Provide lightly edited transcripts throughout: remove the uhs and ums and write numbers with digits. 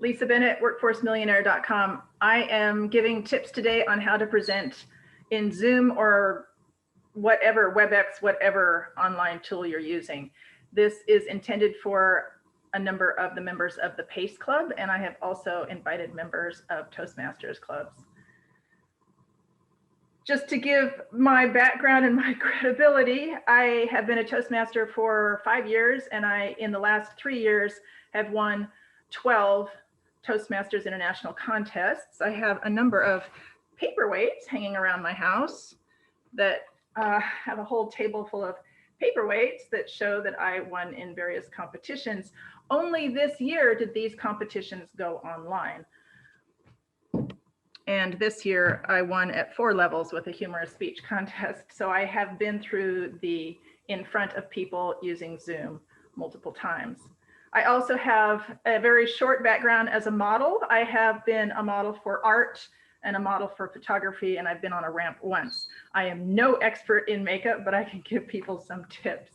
Lisa Bennett, WorkforceMillionaire.com. I am giving tips today on how to present in Zoom or whatever, WebEx, whatever online tool you're using. This is intended for a number of the members of the PACE Club, and I have also invited members of Toastmasters clubs. Just to give my background and my credibility, I have been a Toastmaster for 5 years, and in the last 3 years, have won 12 Toastmasters International contests. I have a number of paperweights hanging around my house that have a whole table full of paperweights that show that I won in various competitions. Only this year did these competitions go online. And this year I won at 4 levels with a humorous speech contest. So I have been through the in front of people using Zoom multiple times. I also have a very short background as a model. I have been a model for art and a model for photography, and I've been on a ramp once. I am no expert in makeup, but I can give people some tips.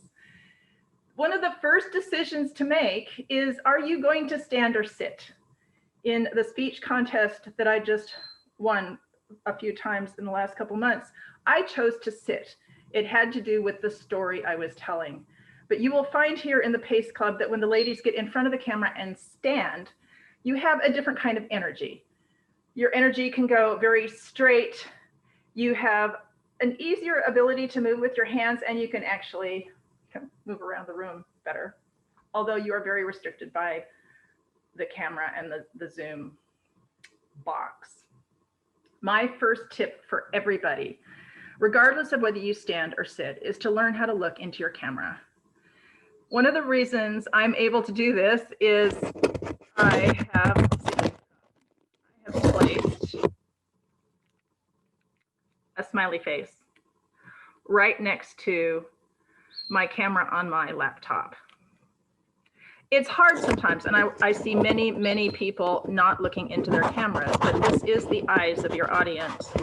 One of the first decisions to make is, are you going to stand or sit? In the speech contest that I just won a few times in the last couple months, I chose to sit. It had to do with the story I was telling. But you will find here in the PACE Club that when the ladies get in front of the camera and stand, you have a different kind of energy. Your energy can go very straight. You have an easier ability to move with your hands, and you can actually move around the room better, although you are very restricted by the camera and the Zoom box. My first tip for everybody, regardless of whether you stand or sit, is to learn how to look into your camera. One of the reasons I'm able to do this is I have placed a smiley face right next to my camera on my laptop. It's hard sometimes, and I see many people not looking into their cameras, but this is the eyes of your audience.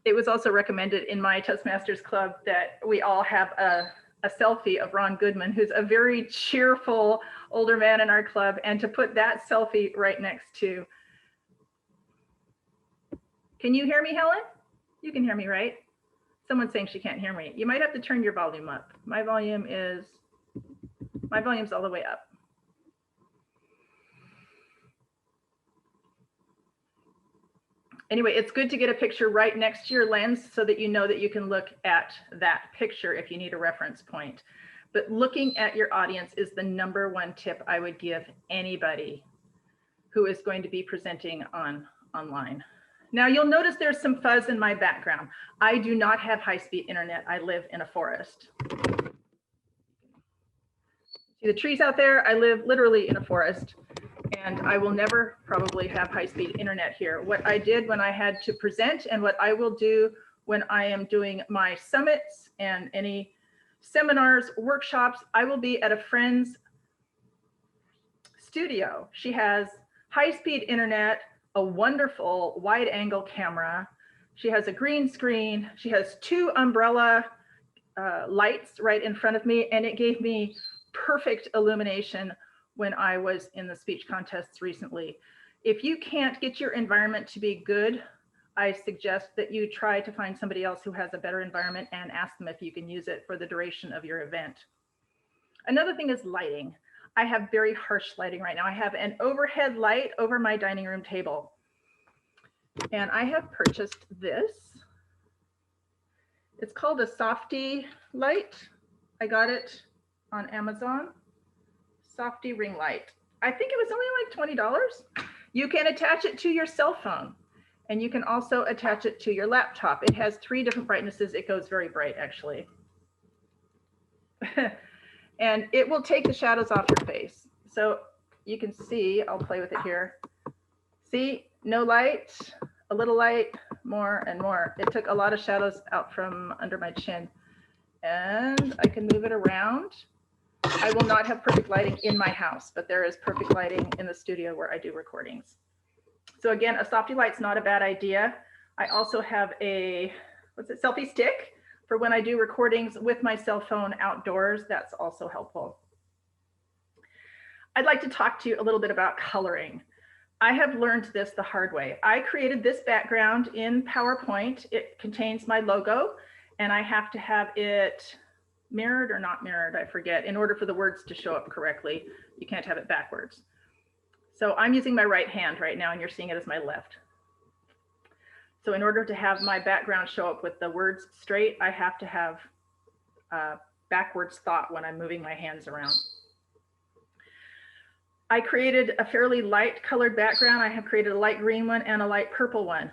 It was also recommended in my Toastmasters Club that we all have a selfie of Ron Goodman, who's a very cheerful older man in our club, and to put that selfie right next to. Can you hear me, Helen? You can hear me, right? Someone's saying she can't hear me. You might have to turn your volume up. My volume's all the way up. Anyway, it's good to get a picture right next to your lens so that you know that you can look at that picture if you need a reference point. But looking at your audience is the #1 tip I would give anybody who is going to be presenting online. Now you'll notice there's some fuzz in my background. I do not have high-speed internet. I live in a forest. See the trees out there? I live literally in a forest, and I will never probably have high-speed internet here. What I did when I had to present, and what I will do when I am doing my summits and any seminars, workshops, I will be at a friend's studio. She has high-speed internet, a wonderful wide-angle camera. She has a green screen. She has 2 umbrella lights right in front of me, and it gave me perfect illumination when I was in the speech contests recently. If you can't get your environment to be good, I suggest that you try to find somebody else who has a better environment and ask them if you can use it for the duration of your event. Another thing is lighting. I have very harsh lighting right now. I have an overhead light over my dining room table. And I have purchased this. It's called a Softy light. I got it on Amazon. Softy ring light. I think it was only like $20. You can attach it to your cell phone, and you can also attach it to your laptop. It has 3 different brightnesses. It goes very bright, actually. And it will take the shadows off your face. So you can see, I'll play with it here. See, no light, a little light, more and more. It took a lot of shadows out from under my chin. And I can move it around. I will not have perfect lighting in my house, but there is perfect lighting in the studio where I do recordings. So again, a Softy light's not a bad idea. I also have a, selfie stick for when I do recordings with my cell phone outdoors. That's also helpful. I'd like to talk to you a little bit about coloring. I have learned this the hard way. I created this background in PowerPoint. It contains my logo, and I have to have it mirrored or not mirrored, I forget, in order for the words to show up correctly. You can't have it backwards. So I'm using my right hand right now, and you're seeing it as my left. So in order to have my background show up with the words straight, I have to have backwards thought when I'm moving my hands around. I created a fairly light colored background. I have created a light green one and a light purple one.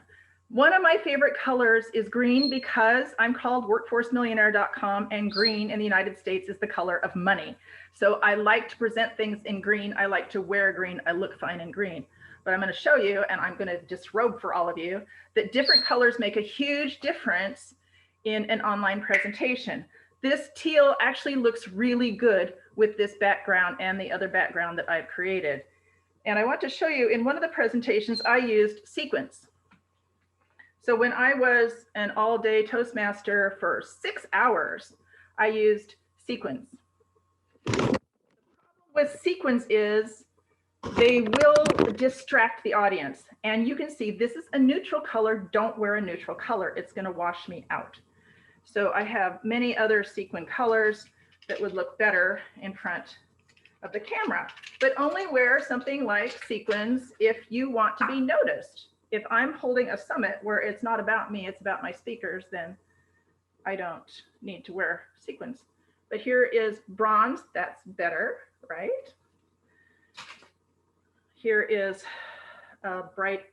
One of my favorite colors is green because I'm called WorkforceMillionaire.com, and green in the United States is the color of money. So I like to present things in green. I like to wear green. I look fine in green. But I'm going to show you, and I'm going to disrobe for all of you, that different colors make a huge difference in an online presentation. This teal actually looks really good with this background and the other background that I've created. And I want to show you, in one of the presentations, I used sequins. So when I was an all-day Toastmaster for 6 hours, I used sequins. The problem with sequins is they will distract the audience. And you can see this is a neutral color. Don't wear a neutral color. It's going to wash me out. So I have many other sequin colors that would look better in front of the camera, but only wear something like sequins if you want to be noticed. If I'm holding a summit where it's not about me, it's about my speakers, then I don't need to wear sequins. But here is bronze, that's better, right? Here is a bright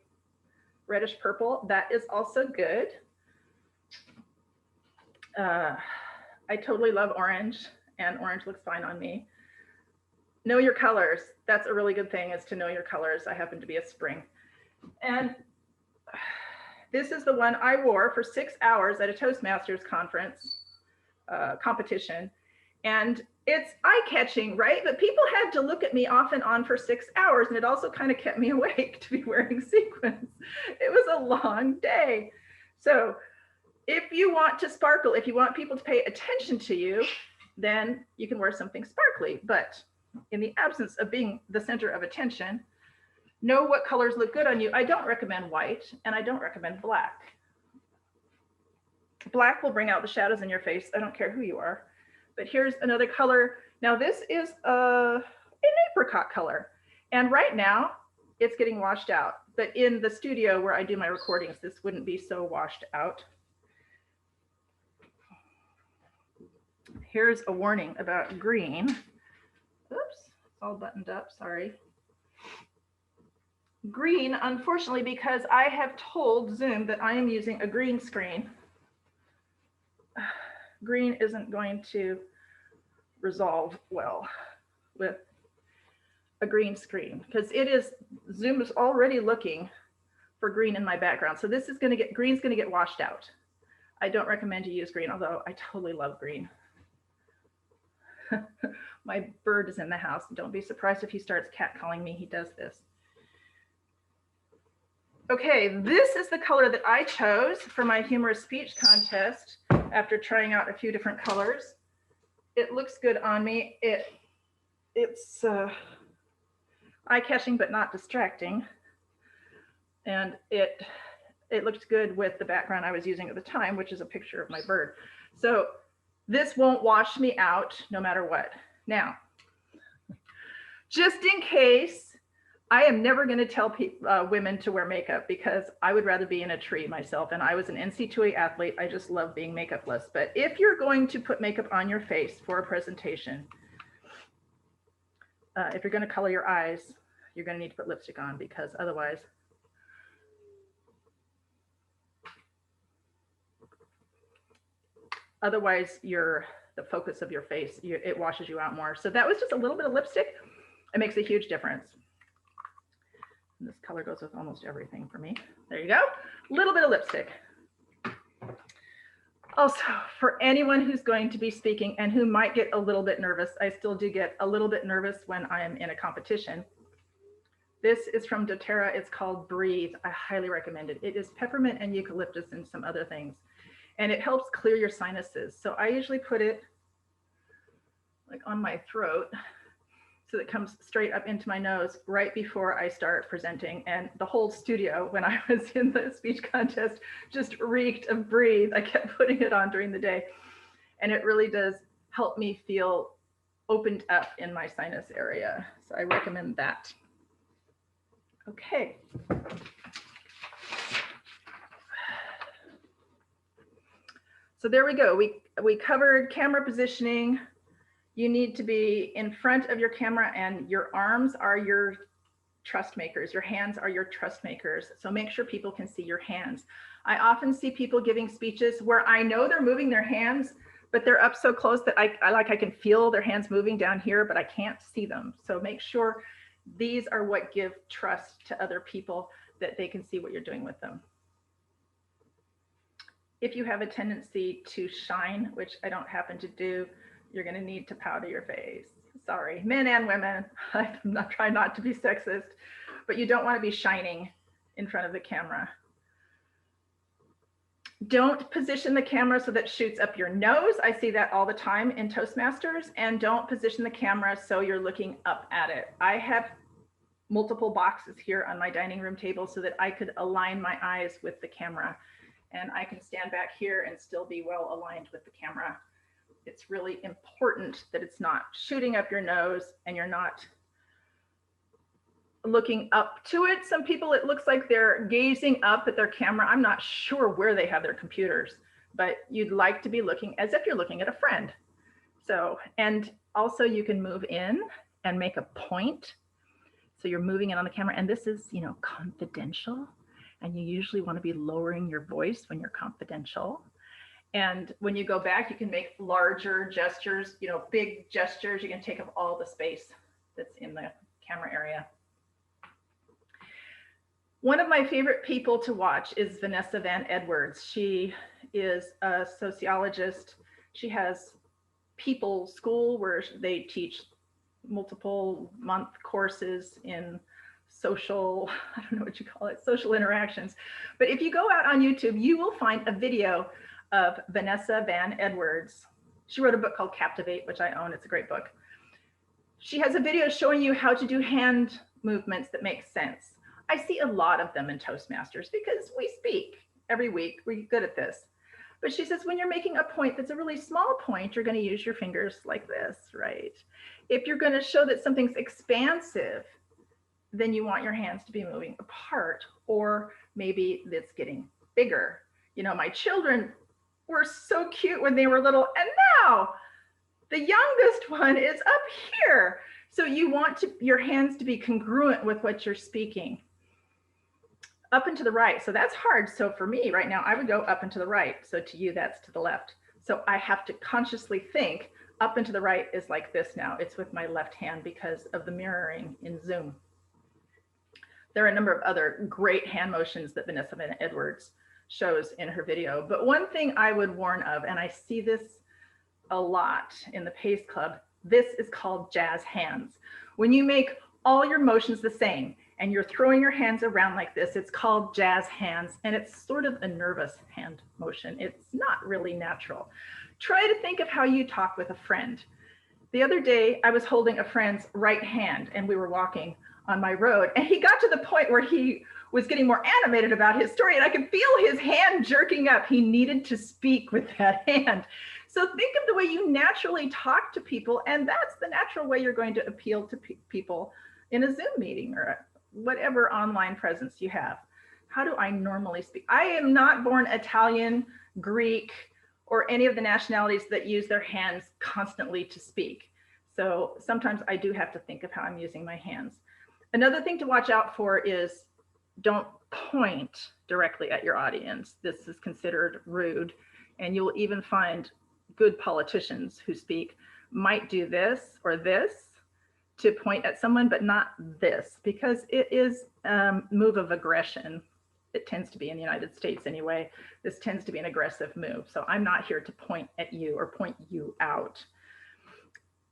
reddish purple, that is also good. I totally love orange, and orange looks fine on me. Know your colors. That's a really good thing, is to know your colors. I happen to be a spring. And this is the one I wore for 6 hours at a Toastmasters conference competition. And it's eye-catching, right? But people had to look at me off and on for 6 hours, and it also kind of kept me awake to be wearing sequins. It was a long day. So if you want to sparkle, if you want people to pay attention to you, then you can wear something sparkly. But in the absence of being the center of attention, know what colors look good on you. I don't recommend white, and I don't recommend black. Black will bring out the shadows in your face. I don't care who you are. But here's another color. Now this is an apricot color. And right now it's getting washed out. But in the studio where I do my recordings, this wouldn't be so washed out. Here's a warning about green. Oops, it's all buttoned up, sorry. Green, unfortunately, because I have told Zoom that I am using a green screen, green isn't going to resolve well with a green screen, because Zoom is already looking for green in my background. So this is going to get, green's going to get washed out. I don't recommend you use green, although I totally love green. My bird is in the house. Don't be surprised if he starts catcalling me. He does this. Okay, this is the color that I chose for my humorous speech contest after trying out a few different colors. It looks good on me. It's eye-catching but not distracting. And it looked good with the background I was using at the time, which is a picture of my bird. So this won't wash me out no matter what. Now, just in case, I am never going to tell women to wear makeup, because I would rather be in a tree myself. And I was an NC2A athlete. I just love being makeupless. But if you're going to put makeup on your face for a presentation, if you're going to color your eyes, you're going to need to put lipstick on, because otherwise, you're the focus of your face. It washes you out more. So that was just a little bit of lipstick. It makes a huge difference. And this color goes with almost everything for me. There you go. A little bit of lipstick. Also, for anyone who's going to be speaking and who might get a little bit nervous, I still do get a little bit nervous when I am in a competition. This is from doTERRA. It's called Breathe. I highly recommend it. It is peppermint and eucalyptus and some other things. And it helps clear your sinuses. So I usually put it like on my throat so that comes straight up into my nose right before I start presenting. And the whole studio, when I was in the speech contest, just reeked of breathe. I kept putting it on during the day. And it really does help me feel opened up in my sinus area. So I recommend that. Okay. So there we go. We covered camera positioning. You need to be in front of your camera, and your arms are your trust makers. Your hands are your trust makers. So make sure people can see your hands. I often see people giving speeches where I know they're moving their hands, but they're up so close that I can feel their hands moving down here, but I can't see them. So make sure these are what give trust to other people, that they can see what you're doing with them. If you have a tendency to shine, which I don't happen to do, you're going to need to powder your face. Sorry, men and women. I'm not trying not to be sexist, but you don't want to be shining in front of the camera. Don't position the camera so that shoots up your nose. I see that all the time in Toastmasters. And don't position the camera so you're looking up at it. I have multiple boxes here on my dining room table so that I could align my eyes with the camera. And I can stand back here and still be well aligned with the camera. It's really important that it's not shooting up your nose and you're not looking up to it. Some people, it looks like they're gazing up at their camera. I'm not sure where they have their computers, but you'd like to be looking as if you're looking at a friend. So, and also you can move in and make a point. So you're moving in on the camera, and this is, confidential. And you usually want to be lowering your voice when you're confidential. And when you go back, you can make larger gestures, big gestures. You can take up all the space that's in the camera area. One of my favorite people to watch is Vanessa Van Edwards. She is a sociologist. She has People School where they teach multiple month courses in social, I don't know what you call it, social interactions. But if you go out on YouTube, you will find a video of Vanessa Van Edwards. She wrote a book called Captivate, which I own. It's a great book. She has a video showing you how to do hand movements that make sense. I see a lot of them in Toastmasters because we speak every week. We're good at this. But she says when you're making a point that's a really small point, you're going to use your fingers like this, right? If you're going to show that something's expansive, then you want your hands to be moving apart, or maybe it's getting bigger. My children were so cute when they were little, and now the youngest one is up here. So you want your hands to be congruent with what you're speaking. Up and to the right. So that's hard. So for me right now, I would go up and to the right. So to you, that's to the left. So I have to consciously think up and to the right is like this now. It's with my left hand because of the mirroring in Zoom. There are a number of other great hand motions that Vanessa Van Edwards shows in her video. But one thing I would warn of, and I see this a lot in the Pace Club, this is called jazz hands. When you make all your motions the same and you're throwing your hands around like this, it's called jazz hands, and it's sort of a nervous hand motion. It's not really natural. Try to think of how you talk with a friend. The other day, I was holding a friend's right hand and we were walking on my road, and he got to the point where he was getting more animated about his story, and I could feel his hand jerking up. He needed to speak with that hand. So think of the way you naturally talk to people, and that's the natural way you're going to appeal to people in a Zoom meeting or whatever online presence you have. How do I normally speak? I am not born Italian, Greek, or any of the nationalities that use their hands constantly to speak. So sometimes I do have to think of how I'm using my hands. Another thing to watch out for is don't point directly at your audience. This is considered rude, and you'll even find good politicians who speak might do this or this to point at someone, but not this, because it is a move of aggression. It tends to be in the United States anyway. This tends to be an aggressive move. So I'm not here to point at you or point you out.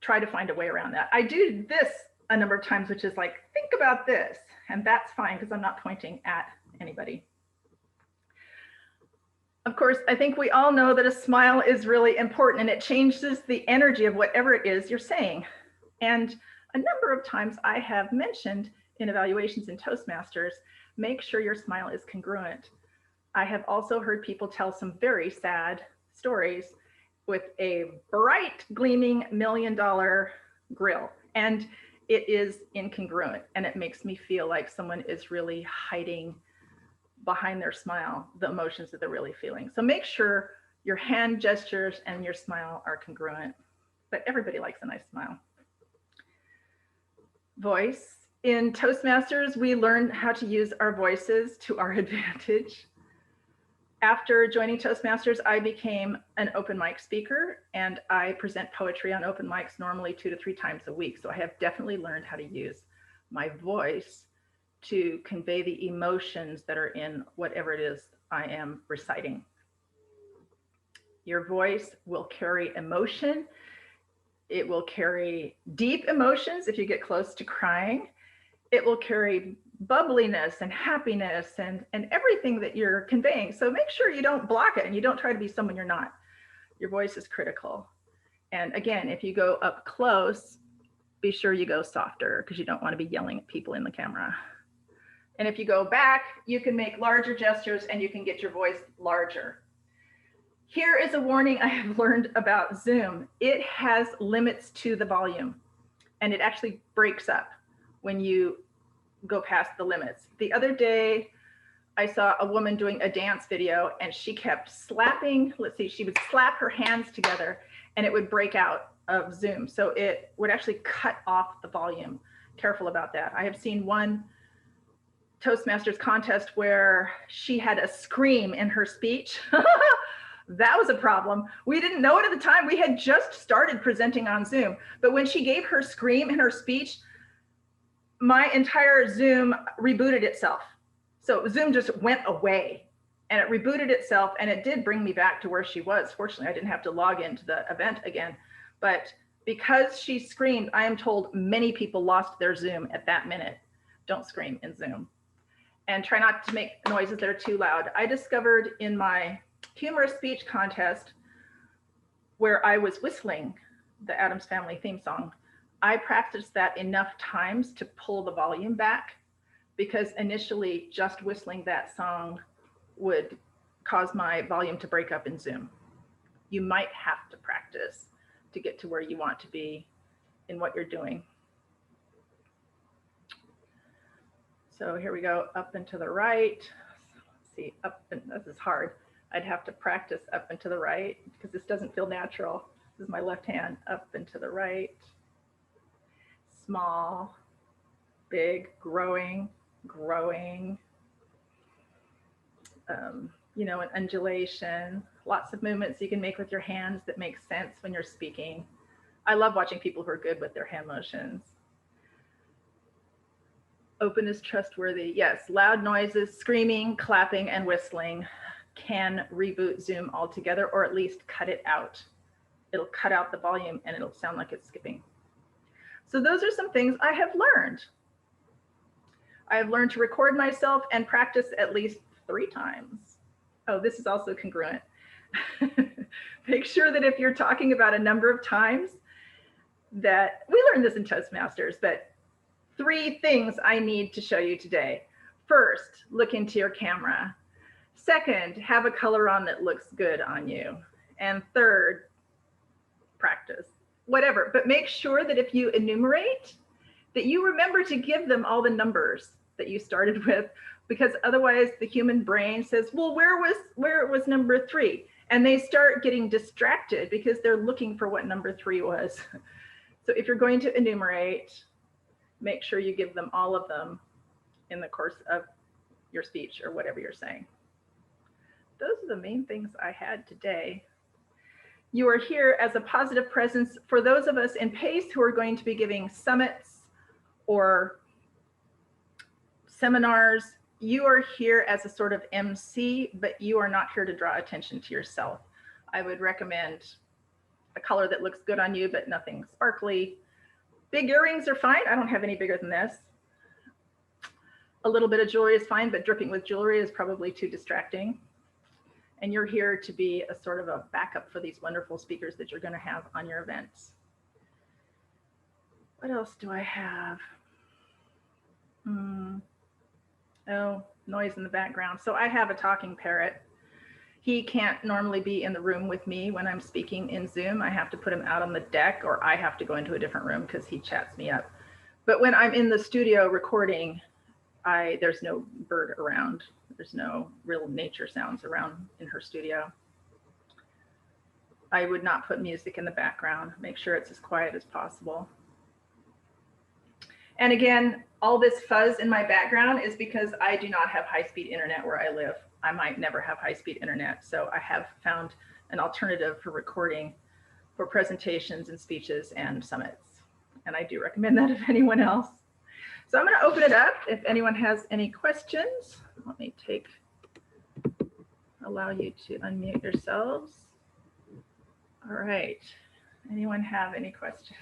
Try to find a way around that. I do this a number of times, which is like, think about this, and that's fine because I'm not pointing at anybody. Of course, I think we all know that a smile is really important, and it changes the energy of whatever it is you're saying. And A number of times I have mentioned in evaluations in Toastmasters, make sure your smile is congruent. I have also heard people tell some very sad stories with a bright, gleaming $1 million grill, and it is incongruent, and it makes me feel like someone is really hiding behind their smile the emotions that they're really feeling. So make sure your hand gestures and your smile are congruent, but everybody likes a nice smile. Voice. In Toastmasters, we learn how to use our voices to our advantage. After joining Toastmasters, I became an open mic speaker, and I present poetry on open mics normally 2 to 3 times a week. So I have definitely learned how to use my voice to convey the emotions that are in whatever it is I am reciting. Your voice will carry emotion. It will carry deep emotions if you get close to crying. It will carry bubbliness and happiness and everything that you're conveying. So make sure you don't block it and you don't try to be someone you're not. Your voice is critical. And again, if you go up close, be sure you go softer because you don't want to be yelling at people in the camera. And if you go back, you can make larger gestures and you can get your voice larger. Here is a warning I have learned about Zoom. It has limits to the volume, and it actually breaks up when you go past the limits. The other day, I saw a woman doing a dance video and she kept slapping, she would slap her hands together and it would break out of Zoom. So it would actually cut off the volume. Careful about that. I have seen one Toastmasters contest where she had a scream in her speech. That was a problem. We didn't know it at the time. We had just started presenting on Zoom, but when she gave her scream in her speech, my entire Zoom rebooted itself. So Zoom just went away and it rebooted itself, and it did bring me back to where she was. Fortunately, I didn't have to log into the event again, but because she screamed, I am told many people lost their Zoom at that minute. Don't scream in Zoom. And try not to make noises that are too loud. I discovered in my humorous speech contest where I was whistling the Addams Family theme song, I practiced that enough times to pull the volume back, because initially just whistling that song would cause my volume to break up in Zoom. You might have to practice to get to where you want to be in what you're doing. So here we go, up and to the right. Let's see, up and this is hard. I'd have to practice up and to the right because this doesn't feel natural. This is my left hand, up and to the right. Small, big, growing, you know, an undulation, lots of movements you can make with your hands that make sense when you're speaking. I love watching people who are good with their hand motions. Open is trustworthy. Yes, loud noises, screaming, clapping, and whistling can reboot Zoom altogether, or at least cut it out. It'll cut out the volume and it'll sound like it's skipping. So those are some things I have learned. I have learned to record myself and practice at least 3 times. Oh, this is also congruent. Make sure that if you're talking about a number of times, that we learned this in Toastmasters, but 3 things I need to show you today. First, look into your camera. Second, have a color on that looks good on you. And third, practice, whatever. But make sure that if you enumerate, that you remember to give them all the numbers that you started with, because otherwise the human brain says, well, where was number 3? And they start getting distracted because they're looking for what number 3 was. So if you're going to enumerate, make sure you give them all of them in the course of your speech or whatever you're saying. Those are the main things I had today. You are here as a positive presence for those of us in PACE who are going to be giving summits or seminars. You are here as a sort of MC, but you are not here to draw attention to yourself. I would recommend a color that looks good on you, but nothing sparkly. Big earrings are fine. I don't have any bigger than this. A little bit of jewelry is fine, but dripping with jewelry is probably too distracting. And you're here to be a sort of a backup for these wonderful speakers that you're going to have on your events. What else do I have? Oh, noise in the background. So I have a talking parrot. He can't normally be in the room with me when I'm speaking in Zoom. I have to put him out on the deck, or I have to go into a different room because he chats me up. But when I'm in the studio recording, there's no bird around. There's no real nature sounds around in her studio. I would not put music in the background. Make sure it's as quiet as possible. And again, all this fuzz in my background is because I do not have high-speed internet where I live. I might never have high-speed internet. So I have found an alternative for recording for presentations and speeches and summits. And I do recommend that if anyone else. So I'm going to open it up if anyone has any questions. Let me allow you to unmute yourselves. All right. Anyone have any questions?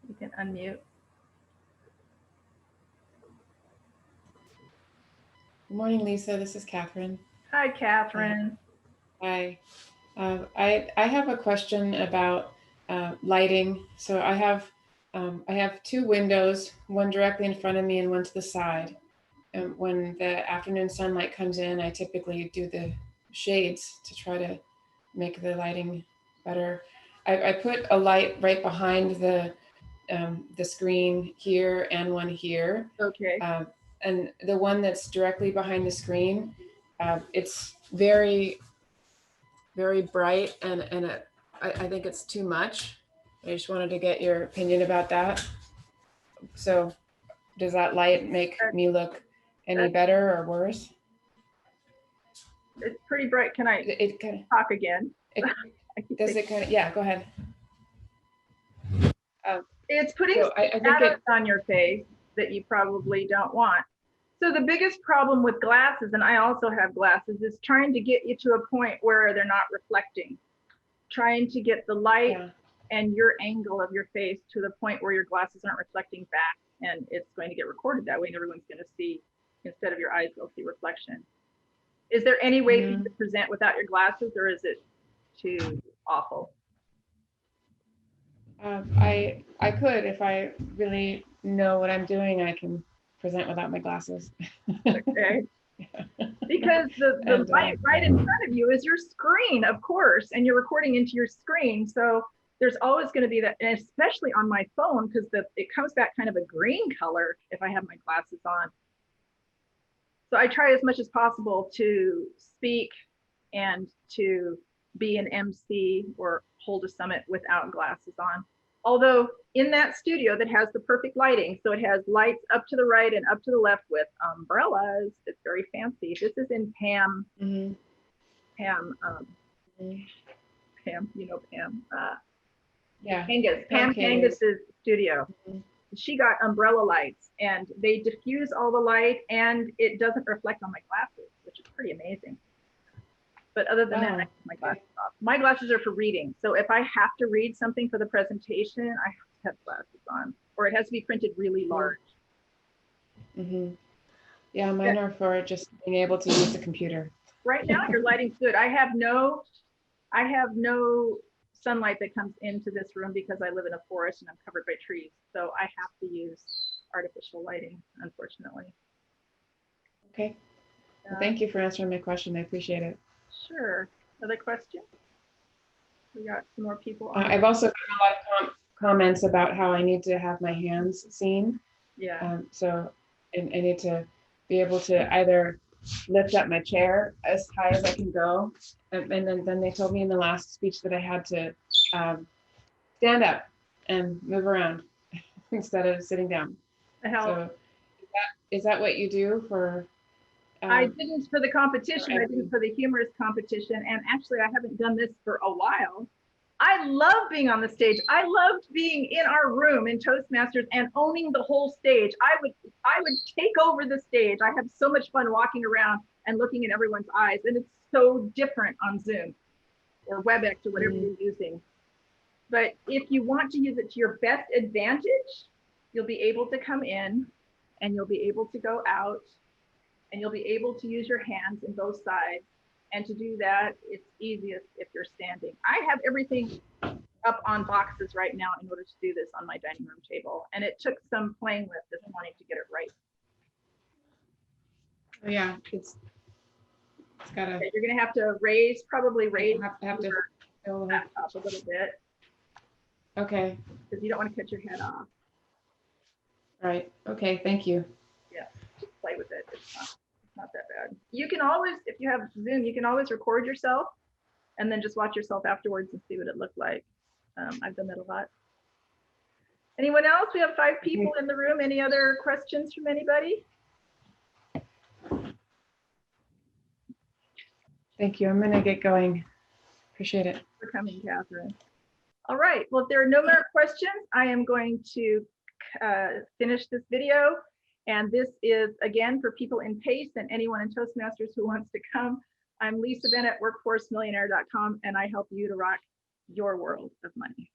You can unmute. Good morning, Lisa. This is Catherine. Hi, Catherine. Hi. I have a question about lighting. So I have two windows, one directly in front of me and one to the side. And when the afternoon sunlight comes in, I typically do the shades to try to make the lighting better. I put a light right behind the screen here and one here. Okay. And the one that's directly behind the screen, it's very, very bright, and I think it's too much. I just wanted to get your opinion about that. So does that light make me look any better or worse? It's pretty bright. Can I talk again? Does it kind of, yeah, go ahead. It's putting shadows on your face that you probably don't want. So the biggest problem with glasses, and I also have glasses, is trying to get you to a point where they're not reflecting. Trying to get the light and your angle of your face to the point where your glasses aren't reflecting back, and it's going to get recorded that way, and everyone's going to see, instead of your eyes, they'll see reflection. Is there any way for you to present without your glasses, or is it too awful? I could, if I really know what I'm doing, I can present without my glasses. Okay. Because the light right in front of you is your screen, of course, and you're recording into your screen. So there's always going to be that, and especially on my phone, because it comes back kind of a green color if I have my glasses on. So I try as much as possible to speak and to be an MC or hold a summit without glasses on. Although in that studio that has the perfect lighting, so it has lights up to the right and up to the left with umbrellas. It's very fancy. This is in Pam. Pam, you know Pam. Yeah. Pam Kangus's studio. She got umbrella lights, and they diffuse all the light, and it doesn't reflect on my glasses, which is pretty amazing. But other than that, I have my glasses off. My glasses are for reading. So if I have to read something for the presentation, I have to have glasses on, or it has to be printed really large. Yeah, mine are for just being able to use the computer. Right now, your lighting's good. I have no sunlight that comes into this room because I live in a forest and I'm covered by trees. So I have to use artificial lighting, unfortunately. Okay. Well, thank you for answering my question. I appreciate it. Sure. Other questions? We got some more people. I've also gotten a lot of comments about how I need to have my hands seen. Yeah. So I need to be able to either lift up my chair as high as I can go, and then they told me in the last speech that I had to stand up and move around instead of sitting down. So is that what you do for? I didn't for the competition. I did for the humorous competition, and actually I haven't done this for a while. I love being on the stage. I loved being in our room in Toastmasters and owning the whole stage. I would take over the stage. I have so much fun walking around and looking in everyone's eyes, and it's so different on Zoom or WebEx or whatever you're using. But if you want to use it to your best advantage, you'll be able to come in and you'll be able to go out and you'll be able to use your hands in both sides. And to do that, it's easiest if you're standing. I have everything up on boxes right now in order to do this on my dining room table. And it took some playing with this morning to get it right. Oh, yeah, it's got a. You're gonna have to probably raise have to your laptop a little bit. Okay. Because you don't want to cut your head off. Right. Okay. Thank you. Yeah, just play with it. It's not that bad. You can always, if you have Zoom, you can always record yourself and then just watch yourself afterwards and see what it looked like. I've done that a lot. Anyone else? We have 5 people in the room. Any other questions from anybody? Thank you. I'm going to get going. Appreciate it. For coming, Catherine. All right. Well, if there are no more questions, I am going to finish this video. And this is, again, for people in PACE and anyone in Toastmasters who wants to come. I'm Lisa Bennett, WorkforceMillionaire.com, and I help you to rock your world of money.